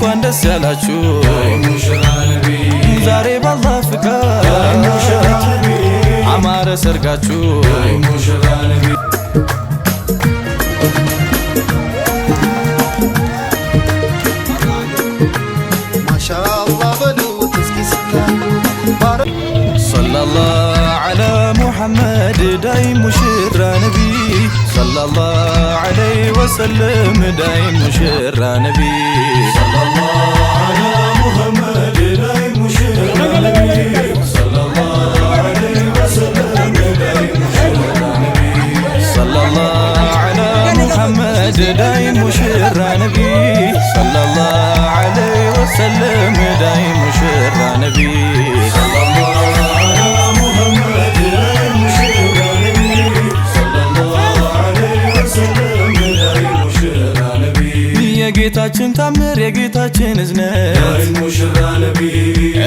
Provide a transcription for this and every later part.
እንኳን ደስ ያላችሁ ዛሬ ባላህ ፍቃድ አማረ ሰርጋችሁ ማሻአላህ በሉት እስኪ ስታዩ ሰለላሁ ዐላ ሙሐመድ ዳይ ሙሽራ ነቢ ሰለላሁ ዐለይሂ ወሰለም ዳይ ሙሽራ ነቢ ሰለላሁ ዐላ ሙሐመድ ዳይ ሙሽራ ነቢ ሰለላሁ ዐለይሂ ወሰለም ዳይ ሙሽራ ነቢ ሰለላሁ ዐላ ሙሐመድ ዳይ ሙሽራ ነቢ ሰለላሁ ዐለይሂ ወሰለም ዳይ ሙሽራ ነቢ የጌታችን ታምር የጌታችን እዝነት ሙሽራ ነቢ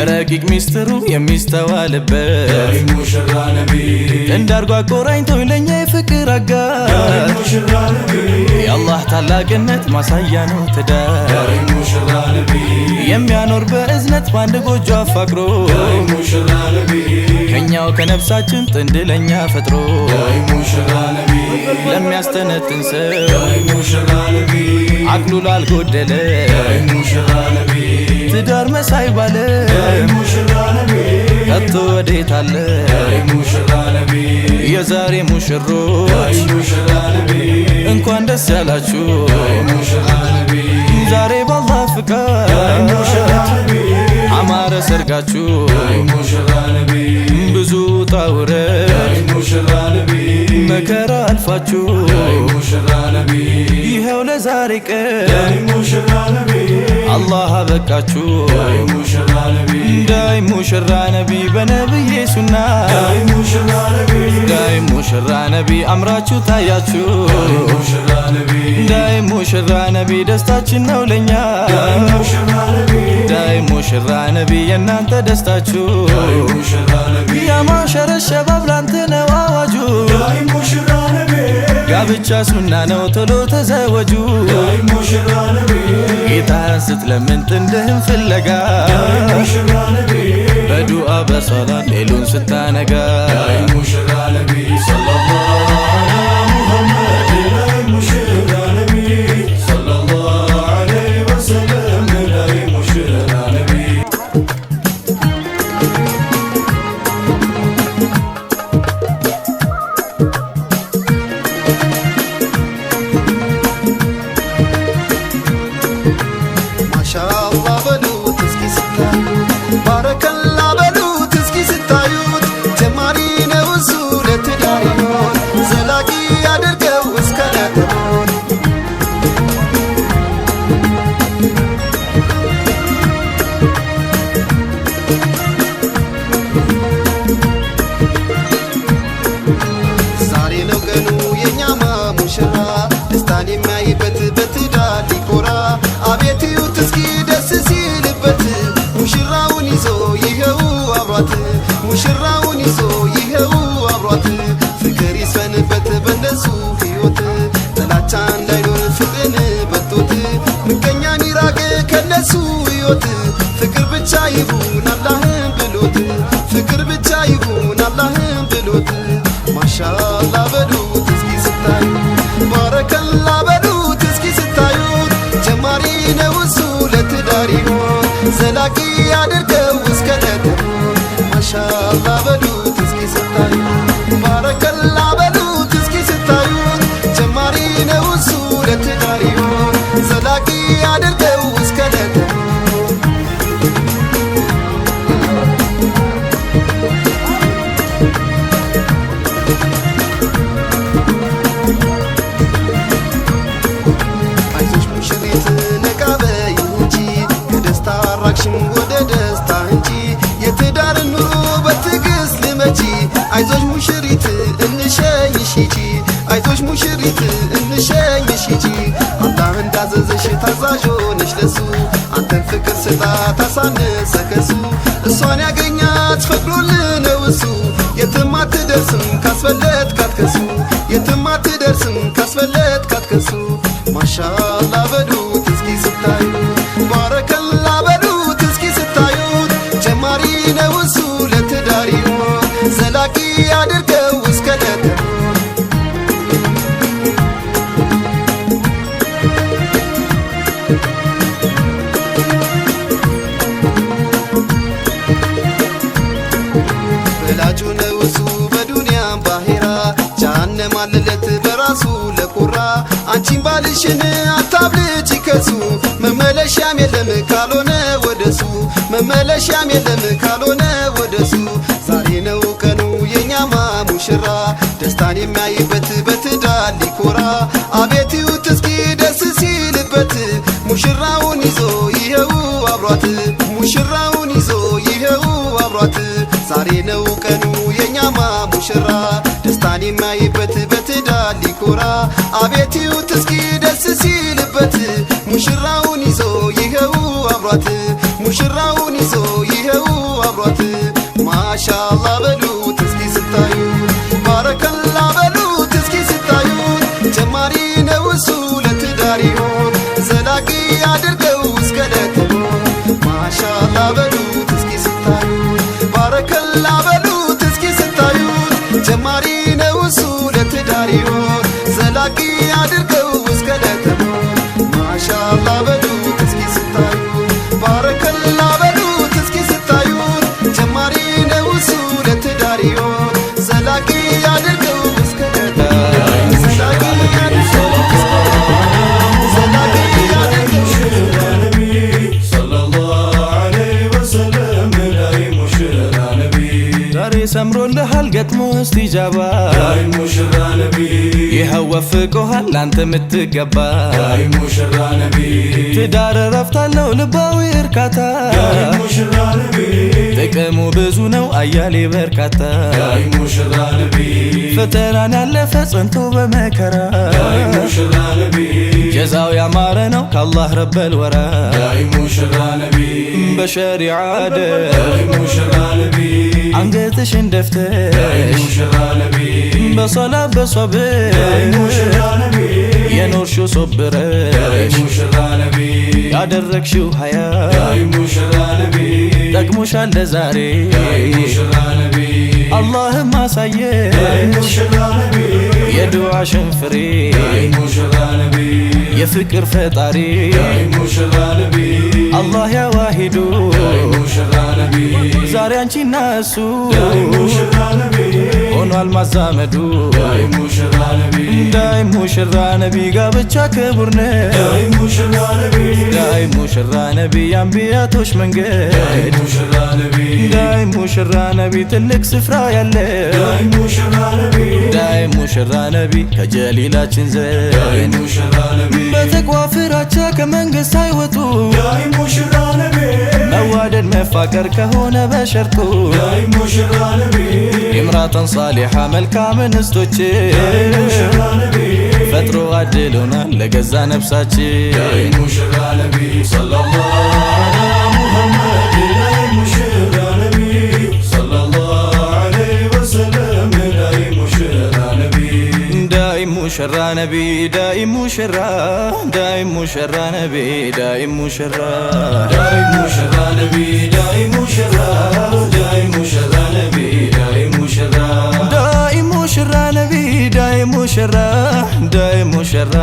ረቂቅ ሚስጥሩ የሚስተዋልበት ሙሽራ ነቢ እንዳርጓ ቆራኝተው ለኛ የፍቅር አጋር ሙሽራ ነቢ የአላህ ታላቅነት ማሳያ ነው ትዳር ሙሽራ ነቢ የሚያኖር በእዝነት በአንድ ጎጆ አፋቅሮ ሙሽራ ነቢ ከኛው ከነፍሳችን ጥንድ ለኛ ፈጥሮ ሙሽራ ነቢ ለሚያስተነትን ሰው ሙሽራ ነቢ አቅሉ ላልጎደለ ሙሽራ ነቢ ትዳር መሳይ ባለ ሙሽራ ነቢ ከቶ ወዴት አለ ሙሽራ ነቢ የዛሬ ሙሽሮች ሙሽራ ነቢ እንኳን ደስ ያላችሁ ሙሽራ ነቢ ዛሬ ባላህ ፍቃድ ሙሽራ ነቢ አማረ ሰርጋችሁ ሙሽራ ነቢ ብዙ ታውረድ ሙሽራ ነቢ መከራ አልፋችሁ ሙሽራ ነቢ ይኸው ለዛሬ ቀን ሙሽራ ነቢ አላህ አበቃችሁ ሙሽራ ነቢ ዳይ ሙሽራ ነቢ በነብዬ ሱና ዳይ ሙሽራ ነቢ ዳይ ሙሽራ ነቢ አምራችሁ ታያችሁ ሙሽራ ነቢ ዳይ ሙሽራ ነቢ ደስታችን ነው ለኛ ዳይ ሙሽራ ነቢ ዳይ ሙሽራ ነቢ የናንተ ደስታችሁ ዳይ ሙሽራ ነቢ ያማሸረ ሸባብ ላንተ ነው አዋጁ ዳይ ሙሽራ ነቢ ጋብቻ ሱና ነው ቶሎ ተዘወጁ ዳይ ሙሽራ ነቢ ጌታን ስትለምን ጥንድህን ፍለጋ ዳይ ሙሽራ ነቢ በዱዓ በሰላት ሌሉን ስታነጋ ዳይ ሙሽራ ነቢ ሰለላሁ ዐላ ሙሐመድ ዳይ ሙሽራ ነቢ ሰለላሁ ዐለይሂ ወሰለም ዳይ ሙሽራ ነቢ ማሻአላህ በሉት እስኪ ስታዩ ባረከላ በሉት እስኪ ስታዩት ጀማሪ ነው እሱ ለትዳር ይሆን ዘላቂ ያድርገው እስከ ነተሞት ዛሬ ነው ቀኑ የኛማ ሙሽራ ደስታን የሚያይበት በትዳር ሊኮራ አቤት እዩት እስኪ ደስ ሲልበት ሙሽራውን ይዞ ይኸው አብሯት ሙሽራውን ይዞ ይኸው አብሯት ፍቅር ይስፈንበት በነሱ ሕይወት ጥላቻ እንዳይኖር ፍቅርን በቶት ምቀኛን ይራቅ ከነሱ ሕይወት ፍቅር ብቻ ይሁን አላህን ብሎት ፍቅር ብቻ ይሁን አላህን ብሎት ማሻአላህ በሉት እስኪ ስታዩ ባረከላ በሉት እስኪ ስታዩት ጀማሪ ነው እሱ ለትዳር ይሆን ዘላቂ ያድርገው እስከ ነተሞት ማሻአላህ በሉት እስኪ ስታዩ ባረከላ በሉት እስኪ ስታዩት ጀማሪ ነው እሱ ለትዳር ይሆን ዘላቂ ያድርገው እስከ ነተሞት አይዞሽ ሙሽሪት ነቃ በይ እንጂ ከደስታ አራቅሽም ወደ ደስታ እንጂ የትዳርን ኑሮ በትዕግስት ልመጂ አይዞሽ ሙሽሪት እንሸኝሽ ሂጂ አይዞሽ ሙሽሪት እንሸኝሽ ሂጂ አላህ እንዳዘዘሽ ታዛዥ ሆነሽ ለሱ አንተን ፍቅር ስጣት አሳነሰ ከሱ እሷን ያገኛት ፈቅዶልህ ነው እሱ የትም አትደርስም ካስፈለጥካት ከሱ የትም አትደርስም ካስፈለጥካት ከሱ ማሻአላህ በሉት እስኪ ስታዩ ባረከ ለማለለት በራሱ ለኮራ አንቺን ባልሽን አታብልጭ ከሱ መመለሻም የለም ካልሆነ ወደሱ መመለሻም የለም ካልሆነ ወደሱ ዛሬ ነው ቀኑ የኛማ ሙሽራ ደስታን የሚያይበት በትዳር ሊኮራ አቤት ይዩት እስኪ ደስ ሲልበት ሙሽራውን ይዞ ይኸው አብሯት ሙሽራውን ይዞ ይኸው አብሯት ዛሬ ነው ቀኑ የኛማ ሙሽራ ደስታን የሚያይበት በትዳር ሊኮራ አቤት ይዩት እስኪ ደስ ሲልበት ሙሽራውን ይዞ ይኸው አብሯት ሙሽራውን ይዞ ይኸው አብሯት ማሻአላ በሉት እስኪ ስታዩ ባረከላ በሉት እስኪ ስታዩ ጀማሪ ነው እሱ ለትዳር ይሆን ዘላቂ አድርገው እስከ ለተሞን ማሻአላ በሉት እስኪ ስታዩ ባረከላ በሉት እስኪ ስታዩ ጀማሪ ነው እሱ ለትዳር ይሆን ዘላቂ አድርገው እስከ ለተሞን ማሻአላ በሉት እስኪ ስታዩ ባረከላ በሉት እስኪ ስታዩ ጀማሪ ነው እሱ ለትዳር ይሆን ዘላቂ አድርገው እስከ ለተሞን ዘላቂ አድርገው ሰምሮልሃል ገጥሞ እስቲጃባ ዳይ ሙሽራ ነቢ ይኸው ወፍቆሃል ላንተ ምትገባ ዳይ ሙሽራ ነቢ ትዳር ረፍታለው ልባዊ እርካታ ዳይ ሙሽራ ነቢ ጥቅሙ ብዙ ነው አያሌ በርካታ ዳይ ሙሽራ ነቢ ፈተናን ያለፈ ጸንቶ በመከራ ዳይ ሙሽራ ነቢ ጀዛው ያማረ ነው ከአላህ ረበል ወራ ዳይ ሙሽራ ነቢ በሸሪዓ ዳይ ሙሽራ ነቢ አንገትሽን ደፍተሽ ዳይ ሙሽራ ነቢ በሶላት በሶብር ዳይ ሙሽራ ነቢ የኖርሽው ዳይ ሶብረሽ ሙሽራ ነቢ ያደረግሽው ሀያ ዳይ ሙሽራ ነቢ ጠቅሞሻል ለዛሬ ዳይ ሙሽራ ነቢ አላህም አሳየ ዳይ ሙሽራ ነቢ የዱዓሽን ፍሬ ዳይ ሙሽራ ነቢ የፍቅር ፈጣሪ ዳይ ሙሽራ ነቢ አላህ ያዋሂዱ ዳይ ሙሽራ ነቢ ዛሬ አንቺና እሱ ዳይ ሙሽራ ነቢ ሆኗል ማዛመዱ ዳይ ሙሽራ ነቢ ዳይ ሙሽራ ነቢ ጋብቻ ክቡር ነው ዳይ ሙሽራ ነቢ ዳይ ሙሽራ ነቢ የአንቢያቶች መንገድ ዳይ ሙሽራ ነቢ ዳይ ሙሽራ ነቢ ትልቅ ስፍራ ያለ ዳይ ሙሽራ ነቢ ዳይ ሙሽራ ነቢ ከጀሊላችን ዳይ ዘንድ ሙሽራ ነቢ በተቋ ፍራቻ ከመንግሥት ሳይወጡ ዳይ ሙሽራ ነቢ መዋደድ መፋቀር ከሆነ በሸርጡ ዳይ ሙሽራ ነቢ ኢምራተን ሳሊሓ መልካም እንስቶች ዳይ ሙሽራ ነቢ ፈጥሮ አድሎናል ለገዛ ነፍሳችን ዳይ ሙሽራ ነቢ ሰለላሁ ዐላ ሙሐመድ ዳይ ሙሽራ ነቢ ሰለላሁ ዐለይሂ ወሰለም ዳይ ሙሽራ ነቢ ዳይ ሙሽራ ነቢ ዳይ ሙሽራ ዳይ ሙሽራ ነቢ ዳይ ሙሽራ ዳይ ሙሽራ ነቢ ዳይ ሙሽራ ዳይ ሙሽራ ነቢ ዳይ ሙሽራ ዳይ ሙሽራ ነቢ ዳይ ሙሽራ ዳይ ሙሽራ